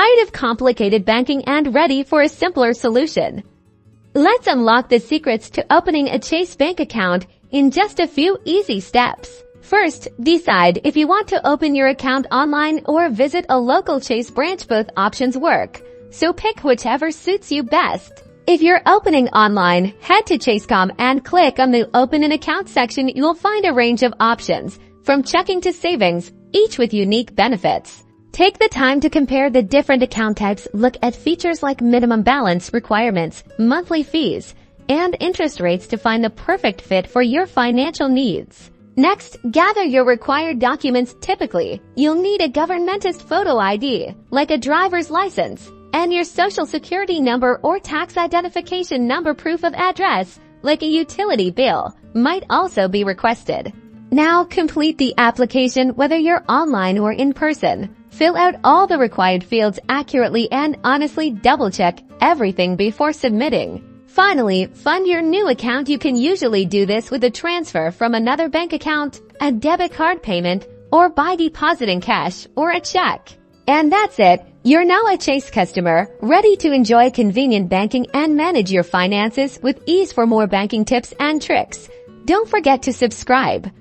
Tired of complicated banking and ready for a simpler solution? Let's unlock the secrets to opening a Chase bank account in just a few easy steps. First, decide if you want to open your account online or visit a local Chase branch. Both options work, so pick whichever suits you best. If you're opening online, head to Chase.com and click on the Open an Account section. You'll find a range of options, from checking to savings, each with unique benefits. Take the time to compare the different account types. Look at features like minimum balance requirements, monthly fees, and interest rates to find the perfect fit for your financial needs. Next, gather your required documents. Typically, you'll need a governmentist photo ID, like a driver's license, and your social security number or tax identification number. Proof of address, like a utility bill, might also be requested. Now complete the application whether you're online or in person. Fill out all the required fields accurately and honestly double-check everything before submitting. Finally, fund your new account. You can usually do this with a transfer from another bank account, a debit card payment, or by depositing cash or a check. And that's it. You're now a Chase customer, ready to enjoy convenient banking and manage your finances with ease. For more banking tips and tricks, don't forget to subscribe.